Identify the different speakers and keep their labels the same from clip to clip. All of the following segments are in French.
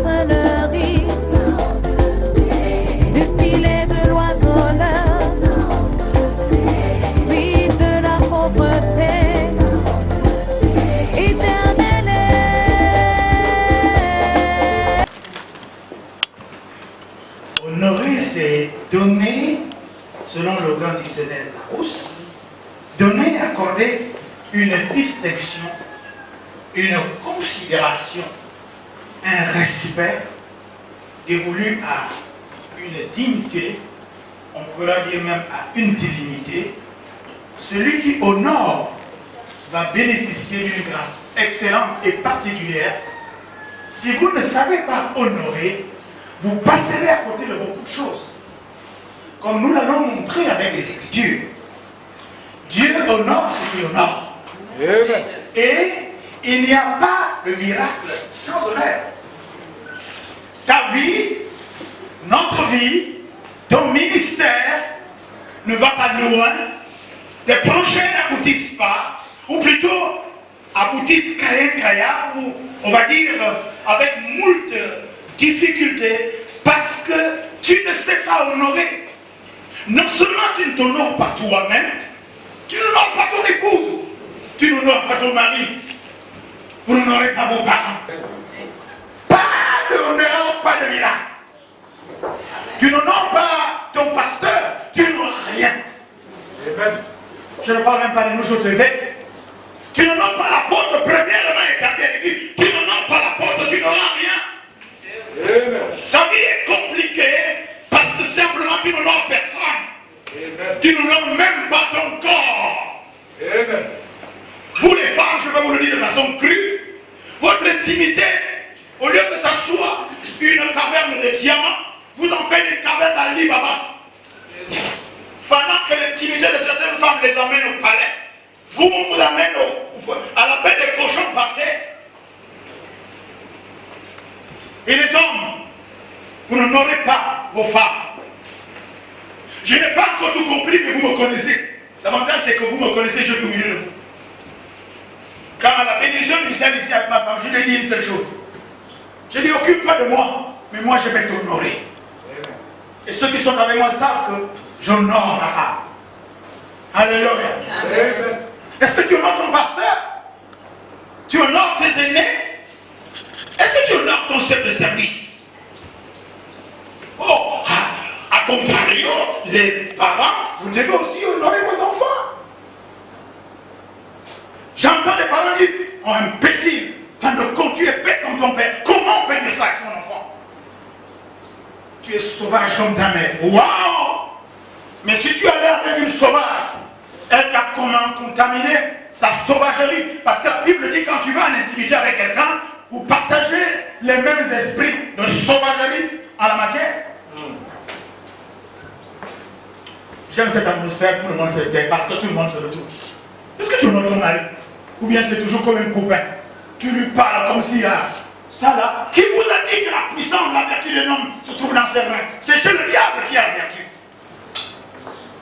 Speaker 1: sorcellerie, du filet de l'oiseleur, oui, de la pauvreté éternelle.
Speaker 2: Honorer, c'est donner, selon le grand dictionnaire Larousse, donner, accorder une distinction, une considération, un respect dévolu à une dignité, on pourrait dire même à une divinité. Celui qui honore va bénéficier d'une grâce excellente et particulière. Si vous ne savez pas honorer, vous passerez à côté de beaucoup de choses. Comme nous l'allons montrer avec les Écritures. Dieu honore ce qui honore. Amen. Et il n'y a pas de miracle sans honneur. Ta vie, notre vie, ton ministère ne va pas loin. Tes projets n'aboutissent pas, ou plutôt aboutissent kaya, ou on va dire avec moult difficultés, parce que tu ne sais pas honorer. Non seulement tu ne t'honores pas toi-même, tu n'honores pas ton épouse, tu n'honores pas ton mari, vous n'honorez pas vos parents. Pas d'honneur, pas de miracle. Tu n'honores pas ton pasteur, tu n'honores rien. Je ne parle même pas de nous autres évêques. Tu n'honores pas l'apôtre, premièrement établi à l'église. Tu n'honores pas l'apôtre, tu n'auras rien. Amen. Ta vie est compliquée parce que simplement tu n'honores personne. Amen. Tu n'honores même pas ton corps. Amen. Vous les femmes, je vais vous le dire de façon crue, votre intimité, au lieu que ça soit une caverne de diamants, vous en faites une caverne d'Ali Baba. Pendant que l'intimité de certaines femmes les amène au palais, vous amène à la baie des cochons par terre. Et les hommes, vous n'honorez pas vos femmes. Je n'ai pas encore tout compris, mais vous me connaissez. L'avantage, c'est que vous me connaissez, je suis au milieu de vous. Quand à la bénédiction du ciel ici avec ma femme, je lui ai dit une seule chose. Je lui ai dit, occupe-toi de moi, mais moi je vais t'honorer. Et ceux qui sont avec moi savent que j'honore ma femme. Alléluia. Est-ce que tu honores ton pasteur? Tu honores tes aînés? Est-ce que tu honores ton chef de service? Oh, à contrario, les parents, vous devez aussi honorer vos enfants. J'entends des parents dire, oh imbécile, quand tu es bête comme ton père, comment on peut dire ça à son enfant? Tu es sauvage comme ta mère. Waouh! Mais si tu allais avec une sauvage, elle t'a contaminé sa sauvagerie. Parce que la Bible dit, quand tu vas en intimité avec quelqu'un, vous partagez les mêmes esprits de sauvagerie en la matière. J'aime cette atmosphère, tout le monde se tait, parce que tout le monde se retrouve. Est-ce que tu honores ton mari? Ou bien c'est toujours comme un copain? Tu lui parles comme si ça là, qui vous a dit que la puissance, la vertu d'un homme se trouve dans ses mains? C'est chez le diable qui a la vertu.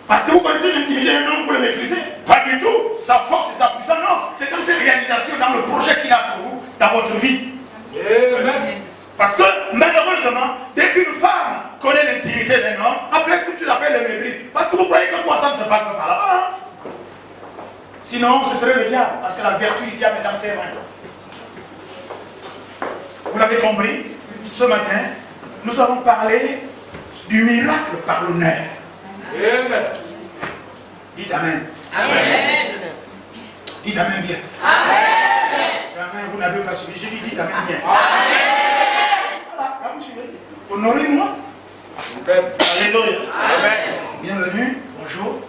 Speaker 2: Parce que vous connaissez l'intimité d'un homme, vous le méprisez? Pas du tout. Sa force et sa puissance, non. C'est dans ses réalisations, dans le projet qu'il a pour vous, dans votre vie. Amen. Parce que malheureusement, dès qu'une femme connaît l'intimité d'un homme, après tout de suite appelle le mépris. Parce que vous croyez que quoi ça ne se passe pas par là-bas. Hein? Sinon, ce serait le diable, parce que la vertu du diable est dans ses mains. Vous l'avez compris? Ce matin, nous allons parler du miracle par l'honneur. Amen. Dites Amen. Amen. Dites Amen bien. Amen. Jamais vous n'avez pas suivi. J'ai dit dites Amen bien. Amen. Voilà, là vous suivez. Honorez-moi. Alléluia. Amen. Bienvenue, bonjour.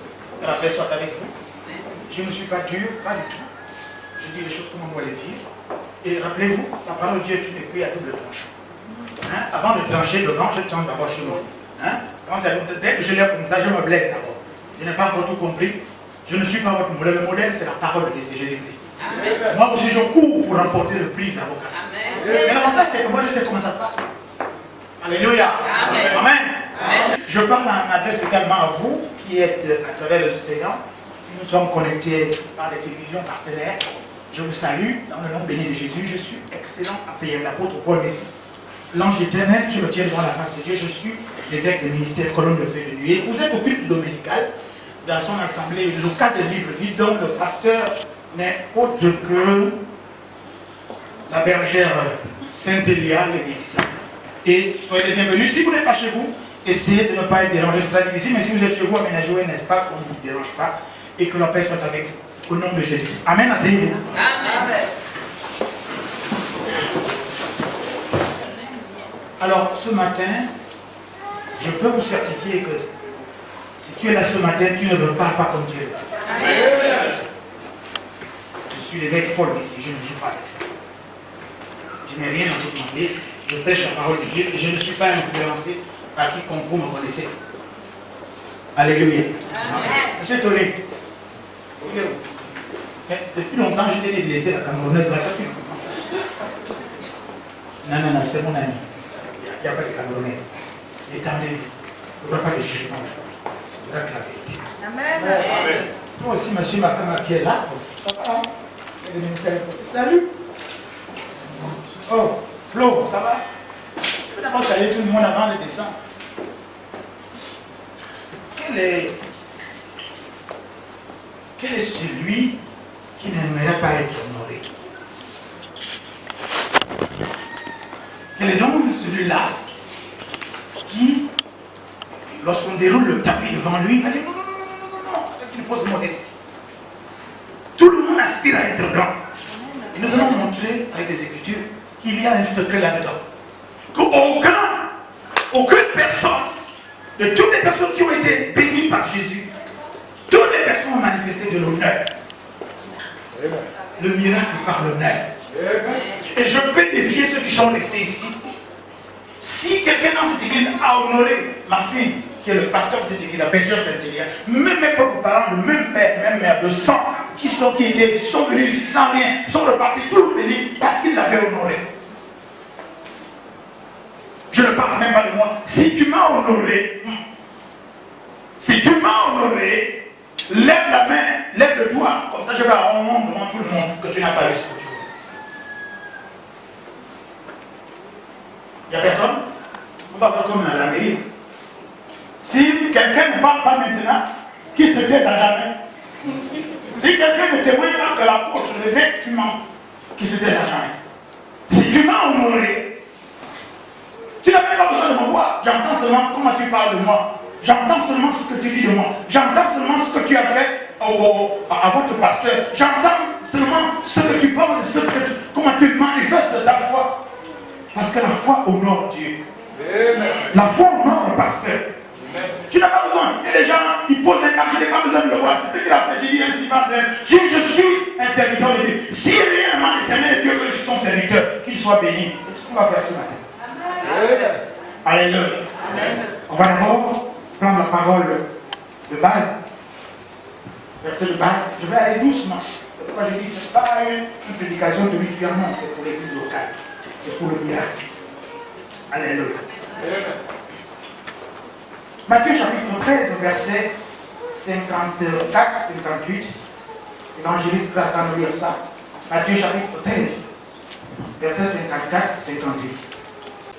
Speaker 2: Que la paix soit avec vous. Je ne suis pas dur, pas du tout. Je dis les choses comme on doit les dire. Et rappelez-vous, la parole de Dieu est une épée à double tranchant. Hein? Avant de trancher devant, je tente d'abord chez moi. Hein? Dès que je l'ai comme ça, je me blesse d'abord. Je n'ai pas encore tout compris. Je ne suis pas votre modèle. Le modèle, c'est la parole de Jésus-Christ. Moi aussi, je cours pour remporter le prix de la vocation. Mais l'avantage, c'est que moi, je sais comment ça se passe. Alléluia. Amen. Amen. Amen. Je parle en adresse également à vous qui êtes à travers les océans. Nous sommes connectés par des télévisions partenaires. Je vous salue dans le nom béni de Jésus. Je suis excellent à payer l'apôtre Paul Messi. l'ange éternel, je me tiens devant la face de Dieu, je suis l'évêque des ministères colonne de feu de nuit. Vous êtes au culte dominical dans son assemblée locale de Libreville, dont le pasteur n'est autre que la bergère Sainte-Elia Lévix. Et soyez les bienvenus. Si vous n'êtes pas chez vous, essayez de ne pas être dérangé. C'est la difficile, mais si vous êtes chez vous, aménagez un espace qu'on ne vous dérange pas et que la paix soit avec vous. Au nom de Jésus-Christ. Amen. Asseyez-vous. Amen. Alors, ce matin, je peux vous certifier que si tu es là ce matin, tu ne veux pas comme Dieu. Amen. Je suis l'évêque Paul ici, je ne joue pas avec ça. Je n'ai rien à vous demander, je prêche la parole de Dieu et je ne suis pas influencé par quiconque vous me connaissez. Alléluia. Amen. Monsieur Tolé, depuis longtemps, je t'ai dit de laisser la Camerounaise là. Non, c'est mon ami. Il n'y a pas de Camerounaise. Détendez-vous. Il ne faudra pas que je change. Il faudra que la vérité. Amen. Toi aussi, monsieur Makama qui est là. Ça va? Elle est venue faire un peu. Salut. Oh, Flo, ça va? Je vais d'abord saluer tout le monde avant de descendre. Quel est celui qui n'aimerait pas être honoré? Quel est donc celui-là qui, lorsqu'on déroule le tapis devant lui, va dire non, avec une fausse modestie. Tout le monde aspire à être grand. Et nous allons montrer avec des Écritures qu'il y a un secret là-dedans. Aucune personne, de toutes les personnes qui ont été bénies par Jésus, toutes les personnes ont manifesté de l'honneur. Le miracle par l'honneur. Et je peux défier ceux qui sont restés ici. Si quelqu'un dans cette église a honoré ma fille, qui est le pasteur de cette église, la bergère Sainte-Elia, même mes propres parents, le même père, même mère, de sang, qui sont venus ici sans rien, sont repartis tous bénis parce qu'ils l'avaient honoré. Je ne parle même pas de moi. Si tu m'as honoré, lève la main, lève le doigt. Comme ça, je vais avoir un monde devant tout le monde que tu n'as pas eu ce que tu veux. Il n'y a personne? On va faire comme à la mairie. Si quelqu'un ne parle pas maintenant, qu'il se taise à jamais. Si quelqu'un ne témoigne pas que l'apôtre, l'évêque, tu mens, qu'il se taise à jamais. Si tu m'as honoré, tu n'as même pas besoin de me voir. J'entends seulement comment tu parles de moi. J'entends seulement ce que tu dis de moi. J'entends seulement ce que tu as fait à votre pasteur. J'entends seulement ce que tu penses, comment tu manifestes ta foi. Parce que la foi honore Dieu. La foi honore le pasteur. Tu n'as pas besoin. Il y a des gens, ils posent un acte, je n'ai pas besoin de le voir. C'est ce qu'il a fait. J'ai dit ainsi, si je suis un serviteur de Dieu, si réellement l'éternel Dieu que je suis son serviteur, qu'il soit béni. C'est ce qu'on va faire ce matin. Amen. Alléluia. Amen. On va d'abord prendre la parole de base. Verset de base. Je vais aller doucement. C'est pourquoi je dis, ce n'est pas une prédication de rituel, non, c'est pour l'église locale. C'est pour le miracle. Alléluia. Matthieu chapitre 13, verset 54, 58. L'évangéliste Grâce va nous lire ça. Matthieu chapitre 13, verset 54, 58.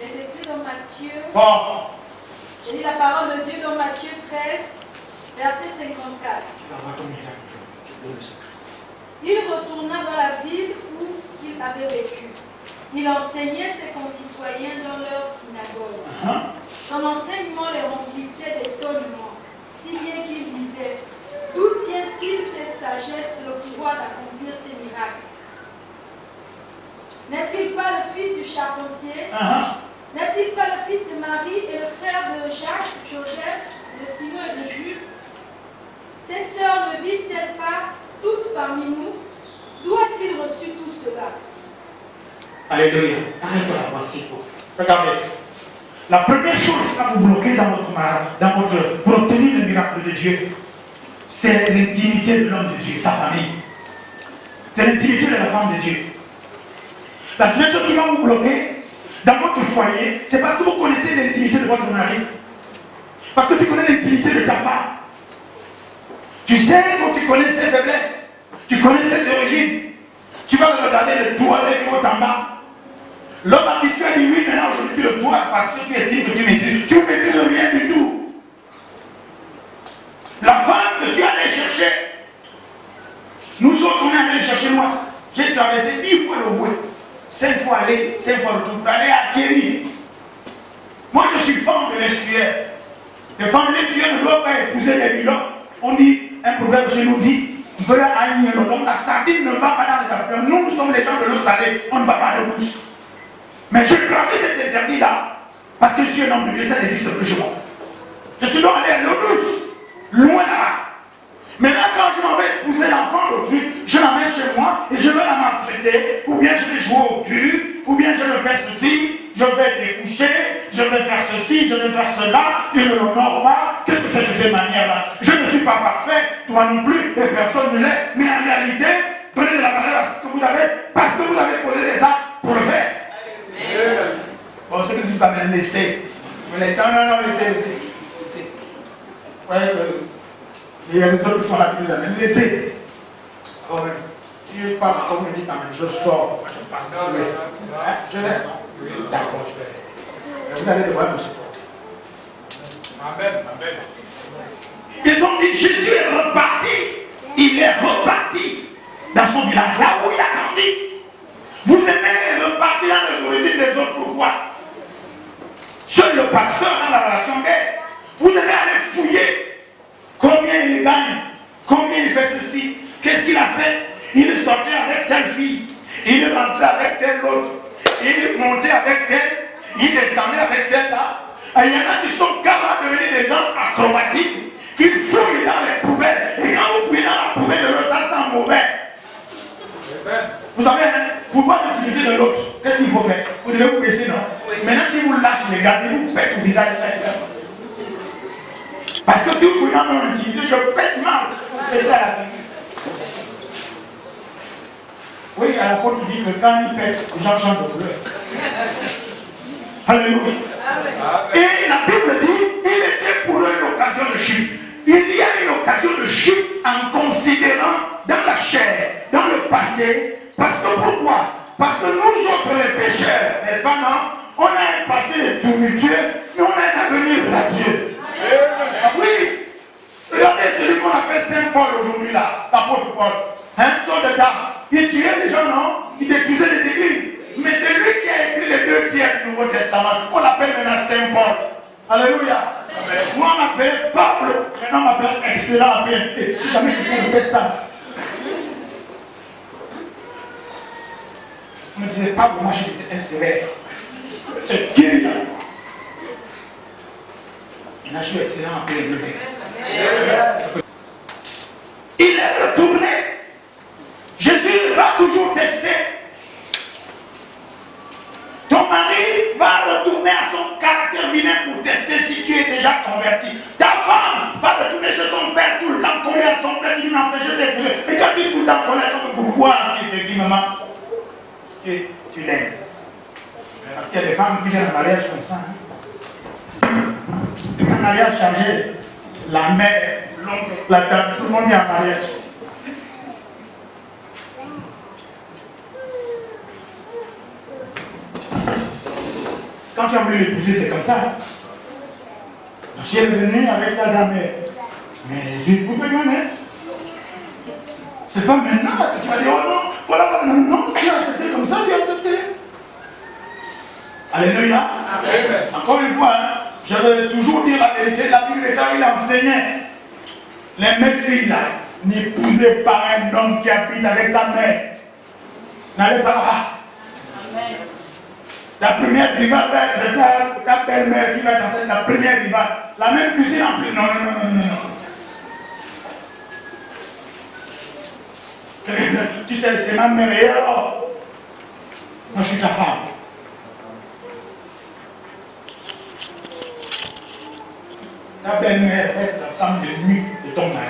Speaker 3: Il est écrit dans Matthieu.
Speaker 2: Fort.
Speaker 3: Je lis la parole de Dieu dans Matthieu 13, verset 54.
Speaker 2: Tu vas voir ton miracle, je donne le secret.
Speaker 3: Il retourna dans la ville où il avait vécu. Il enseignait ses concitoyens dans leur synagogue. Son enseignement les remplissait d'étonnement, si bien qu'il disait: d'où tient-il cette sagesse, le pouvoir d'accomplir ces miracles? N'est-il pas le fils du charpentier? N'est-il pas le fils de Marie et le frère de Jacques, Joseph, de Simon et de Jude? Ses sœurs ne vivent-elles pas toutes parmi nous? D'où a-t-il reçu tout cela?
Speaker 2: Alléluia. Arrête-toi là, voici pour. Regardez. La première chose qui va vous bloquer pour obtenir le miracle de Dieu, c'est l'intimité de l'homme de Dieu, sa famille. C'est l'intimité de la femme de Dieu. La première chose qui va vous bloquer dans votre foyer, c'est parce que vous connaissez l'intimité de votre mari. Parce que tu connais l'intimité de ta femme. Tu sais quand tu connais ses faiblesses, tu connais ses origines. Tu vas le regarder de tout avec haut en bas. L'homme à qui tu as dit oui, maintenant tu le de toi parce que tu estimes que tu maîtrises. Tu ne maîtrises rien du tout. La femme que tu allais chercher, nous autres, on est allés chercher loin. J'ai traversé 10 fois le bouet. 5 fois aller, 5 fois retour pour aller à Kéry. Moi, je suis femme de l'estuaire. Les femmes de l'estuaire ne doivent pas épouser les bilans. On dit, un proverbe chez nous dit, donc la sardine ne va pas dans les affaires. Nous sommes les gens de l'eau salée, on ne va pas à l'eau douce. Mais j'ai gravé cet interdit-là, parce que je suis un homme de Dieu, ça n'existe plus chez moi. Je suis donc allé à l'eau douce, loin là-bas. Maintenant, quand je m'en vais épouser l'enfant d'autrui, je l'emmène chez moi et je vais la maltraiter, ou bien je vais jouer au cul, ou bien je vais faire ceci, je vais découcher, je vais faire ceci, je vais faire cela, je ne l'honore pas. Qu'est-ce que c'est de ces manières-là? Je ne suis pas parfait, toi non plus, et personne ne l'est, mais en réalité, donnez de la valeur à ce que vous avez, parce que vous avez posé des actes pour le faire. Bon, ce que tu vas me laisser. Non, laissez. Ouais, il y a des autres qui sont là qui nous amènent. Laissez. Oh, si je parle encore, vous me dites, je sors. Moi, je parle. Je laisse. Hein? Je laisse. D'accord, je vais rester. Mais vous allez devoir me supporter. Amen. Ils ont dit, Jésus est reparti. Il est reparti dans son village, là où il a grandi. Vous aimez repartir dans les origines des autres, pourquoi? Seul le pasteur dans la relation d'aide. Vous aimez aller fouiller. Combien il gagne? Combien il fait ceci? Qu'est-ce qu'il a fait? Il sortait avec telle fille. Il rentrait avec telle autre. Il montait avec telle. Il descendait avec celle-là. Il y en a qui sont capables de devenir des gens acrobatiques. Qui fouillent dans les poubelles. Et quand vous fouillez dans la poubelle de l'autre, ça sent mauvais. Vous savez, pour voir l'intimité de l'autre, qu'est-ce qu'il faut faire? Vous devez vous baisser, non? Maintenant, si vous lâchez les gars, vous pète au visage. Parce que si vous fouillez dans mon intimité, je pète mal. Faites à la fille. Oui, à la porte, il dit que quand il pète, les gens chantent de couleur. Alléluia. Et la Bible dit, il était pour eux une occasion de chute. Il y a une occasion de chute en considérant dans la chair, dans le passé. Parce que pourquoi? Parce que nous autres les pécheurs, n'est-ce pas, non? On a un passé de tournitude, mais on a un avenir radieux. Oui. Regardez celui qu'on appelle Saint Paul aujourd'hui là, l'apôtre Paul. Un sort de Tarse. Il tuait les gens, non? Il détruisait les églises. Mais c'est lui qui a écrit les 2 tiers du Nouveau Testament. On l'appelle maintenant Saint Paul. Alléluia. Amen. Moi on m'appelle Pablo. Maintenant on m'appelle excellent à BNP. Si jamais tu peux répéter ça. On me disait Pablo, moi je disais un sévère. Qui est là? Maintenant je suis excellent à BNP. Il est retourné. Jésus va toujours tester. Ton mari va retourner à son caractère vilain pour tester si tu es déjà converti. Ta femme va retourner chez son père tout le temps, coller à son père, il m'en fait jeter pour eux. Et quand tu es tout le temps collé pour voir si effectivement tu l'aimes. Parce qu'il y a des femmes qui viennent en mariage comme ça. Un mariage chargé, la mère, l'oncle, la tante, tout le monde est en mariage. Quand tu as voulu l'épouser, c'est comme ça. Hein? Donc, si elle est venue avec sa grand-mère, mais je ne peux pas lui mettre. C'est pas maintenant que tu vas dire, oh non, voilà, non, tu as accepté comme ça, tu as accepté. Alléluia. Amen. Encore une fois, hein, je vais toujours dire la vérité, la Bible étant il enseignait. Les mêmes filles là, n'épousez pas un homme qui habite avec sa mère. N'allez pas là-bas. Amen. La première riba va être ta belle-mère qui va être la première riba. La même cuisine en plus. Non. Tu sais, c'est ma mère et alors. Moi, je suis ta femme. Ta belle-mère est la femme de nuit de ton mari.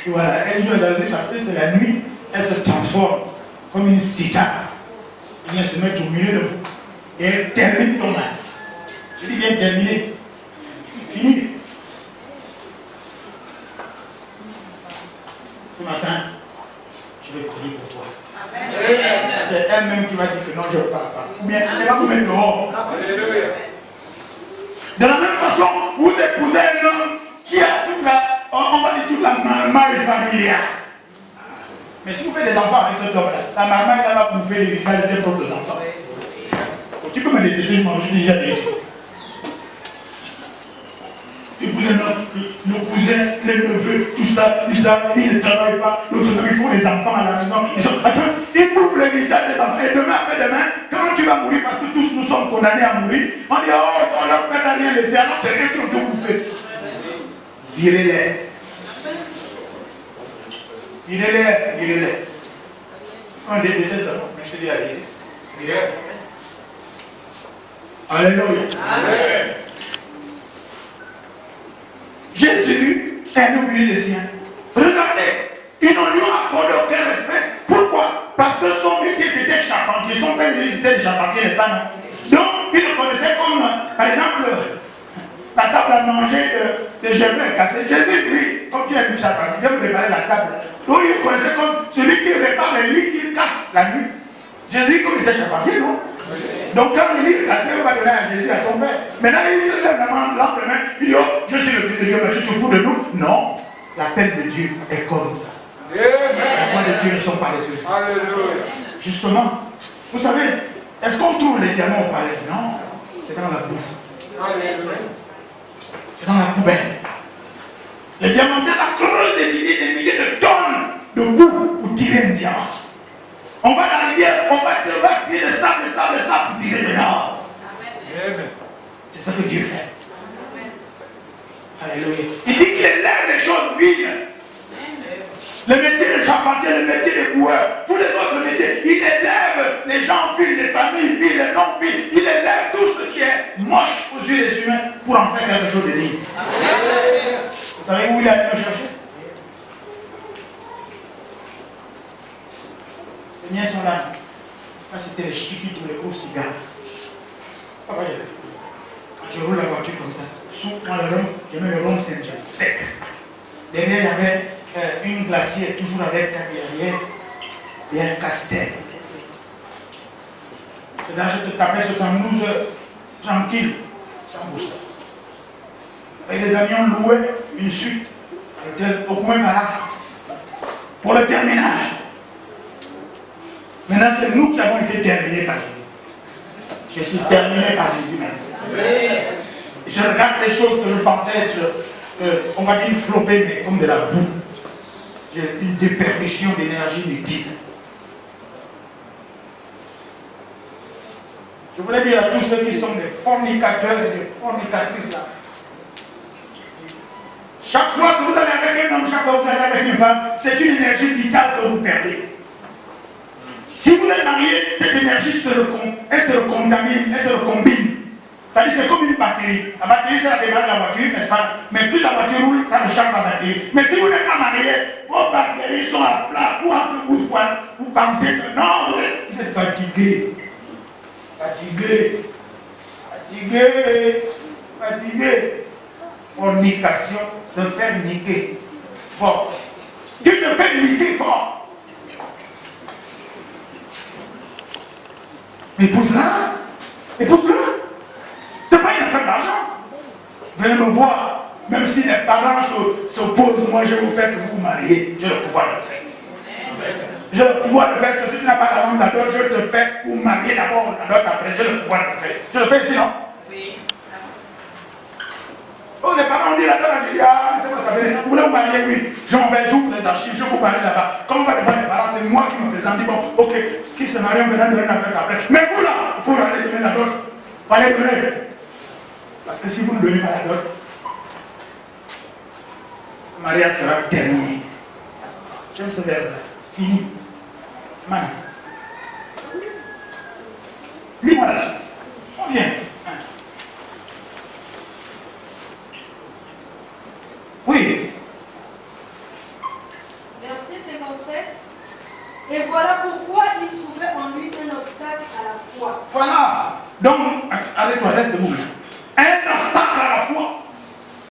Speaker 2: Et voilà, elle joue à parce que c'est la nuit, elle se transforme comme une citare. Il vient se mettre au milieu de vous. Et elle termine ton mari. Je dis bien terminer. Fini. Ce matin, je vais prier pour toi. C'est elle-même qui va dire que non, je ne pars pas. Ou bien elle va vous mettre dehors. vous épousez un homme qui a toute la, on va dire toute la marmaille familiale. Mais si vous faites des enfants avec cet homme-là, la marmaille va bouffer l'héritage de tes propres enfants. Tu peux me détester, moi je dis déjà des épouser nos cousins, les neveux, tout ça, ils ne travaillent pas, l'autre ils font des enfants à la maison, ils bouffent l'héritage des enfants. Et demain, après-demain, quand tu vas mourir, parce que tous nous sommes condamnés à mourir, on dit, oh, on leur père n'a rien laissé, alors c'est eux qui ont tout bouffé. Virez-les. Virez-les. On dit déjà ça, mais je te dis la vérité. Virez-les. Alléluia. Amen. Jésus est oublié les siens. Regardez, ils n'ont lui accordé aucun respect. Pourquoi? Parce que son métier c'était charpentier. Son père lui c'était charpentier, n'est-ce pas? Non? Donc, il le connaissait comme, par exemple, la table à manger de Jésus cassée. Jésus, lui, comme tu es venu charpentier, il vient préparer la table. Donc, il le connaissait comme celui qui répare les lits qu'il casse la nuit. Jésus, comme il était charpentier, non? Donc quand il est cassé, on va donner à Jésus, à son père. Maintenant il se lève la main, l'endemain, il dit, oh, je suis le fils de Dieu, mais tu te fous de nous? Non, l'appel de Dieu est comme ça. Les voix de Dieu ne sont pas les yeux. Alléluia. Justement, vous savez, est-ce qu'on trouve les diamants au palais? Non, c'est dans la boue. Alléluia. C'est dans la poubelle. Les diamantaires creusent des milliers de tonnes de boue pour tirer un diamant. On va dans la rivière, on va tirer le sable pour tirer de l'or. C'est ça que Dieu fait. Alléluia. Il dit qu'il élève les choses vides. Le métier de charpentier, le métier de boueur, tous les autres métiers, il élève les gens vides, les familles vides, les non vides. Il élève tout ce qui est moche aux yeux des humains pour en faire quelque chose de digne. Vous savez où il est allé me chercher? Les miens sont là. Là, c'était les chiquis pour les gros cigares. Papa, quand je roule la voiture comme ça, sous moi le rhum, je mets le rhum sec. Derrière, il y avait une glacière, toujours avec cabillaire et un castel. Et là, je te tapais 72 heures, tranquille, sans bourse. Avec des amis, on louait une suite à l'hôtel Okume Palace pour le terminage. Maintenant, c'est nous qui avons été terminés par Jésus. Je suis terminé par Jésus même. Je regarde ces choses que je pensais être, on va dire, flopées, mais comme de la boue. J'ai une déperdition d'énergie inutile. Je voulais dire à tous ceux qui sont des fornicateurs et des fornicatrices là. Chaque fois que vous allez avec un homme, chaque fois que vous allez avec une femme, c'est une énergie vitale que vous perdez. Si vous êtes marié, cette énergie elle se recontamine, elle se recombine. C'est-à-dire c'est comme une batterie. La batterie, c'est la démarre de la voiture, n'est-ce pas? Mais plus la voiture roule, ça recharge la batterie. Mais si vous n'êtes pas marié, vos batteries sont à plat. Pour que vous pensez que non, vous êtes fatigué. Fatigué. Fornication, se faire niquer fort. Dieu te fait niquer fort. Épouse-la. C'est pas une affaire d'argent. Venez me voir. Même si les parents s'opposent, moi je vous fais que vous vous mariez. J'ai le pouvoir de le faire. J'ai le pouvoir de faire que si tu n'as pas la langue d'adore, je te fais vous marier d'abord, l'autre après. J'ai le pouvoir de le faire. Je le fais ici, non? Oui. Oh, les parents ont dit là-dedans, j'ai dit, ah, c'est quoi ça veut dire? Vous voulez vous marier? Oui. J'ouvre les archives, je vous marie là-bas. Comme on va devant les parents, c'est moi qui me présente. Dis bon, ok, qui se marie, on verra donner la dot après. Mais vous là, il faut aller donner la dot. Il faut aller donner. Parce que si vous ne donnez pas la dot, le mariage sera terminé. J'aime ce verbe-là. Fini. Man. Lis-moi la suite. On vient. Oui.
Speaker 3: Verset 57. Et voilà pourquoi il trouvait en lui un obstacle à la foi.
Speaker 2: Voilà. Donc, arrête-toi, reste debout.